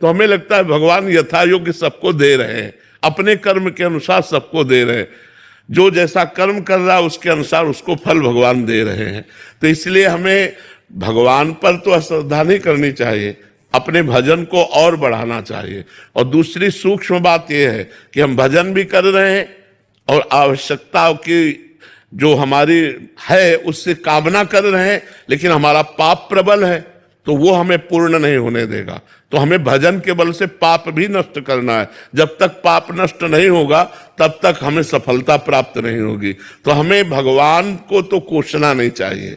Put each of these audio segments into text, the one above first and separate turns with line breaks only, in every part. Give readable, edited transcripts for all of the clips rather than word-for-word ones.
तो हमें लगता है भगवान यथा योग्य सबको दे रहे हैं, अपने कर्म के अनुसार सबको दे रहे हैं। जो जैसा कर्म कर रहा है उसके अनुसार उसको फल भगवान दे रहे हैं। तो इसलिए हमें भगवान पर तो अश्रद्धा नहीं करनी चाहिए, अपने भजन को और बढ़ाना चाहिए। और दूसरी सूक्ष्म बात यह है कि हम भजन भी कर रहे हैं और आवश्यकताओं की जो हमारी है उससे कामना कर रहे हैं, लेकिन हमारा पाप प्रबल है तो वो हमें पूर्ण नहीं होने देगा। तो हमें भजन के बल से पाप भी नष्ट करना है। जब तक पाप नष्ट नहीं होगा तब तक हमें सफलता प्राप्त नहीं होगी। तो हमें भगवान को तो कोसना नहीं चाहिए,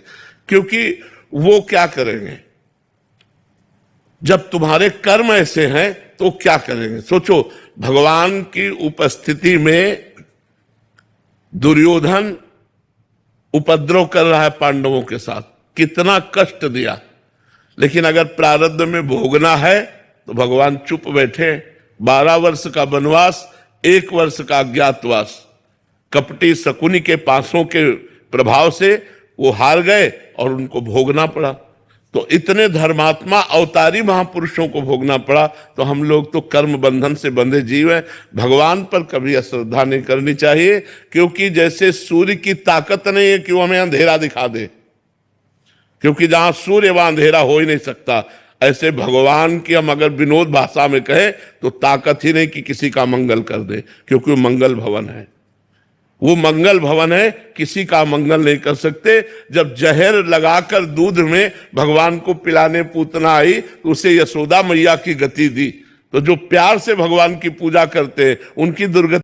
क्योंकि वो क्या करेंगे जब तुम्हारे कर्म ऐसे हैं तो क्या करेंगे। सोचो, भगवान की उपस्थिति में दुर्योधन उपद्रव कर रहा है पांडवों के साथ, कितना कष्ट दिया, लेकिन अगर प्रारब्ध में भोगना है तो भगवान चुप बैठे। 12 वर्ष का वनवास, 1 वर्ष का अज्ञातवास, कपटी शकुनी के पासों के प्रभाव से वो हार गए और उनको भोगना पड़ा। तो इतने धर्मात्मा अवतारी महापुरुषों को भोगना पड़ा। तो हम लोग तो कर्म बंधन से बंधे जीव हैं। भगवान पर कभी अश्रद्धा नहीं करनी चाहिए, क्योंकि जैसे सूर्य की ताकत नहीं है कि वो हमें अंधेरा दिखा दे, क्योंकि जहां सूर्य वहां अंधेरा हो ही नहीं सकता। ऐसे भगवान की हम अगर विनोद भाषा में कहें तो ताकत ही नहीं कि किसी का मंगल कर दे, क्योंकि वो मंगल भवन है। वो मंगल भवन है, किसी का मंगल नहीं कर सकते। जब जहर लगाकर दूध में भगवान को पिलाने पूतना आई तो उसे यशोदा मैया की गति दी। तो जो प्यार से भगवान की पूजा करते हैं उनकी दुर्गति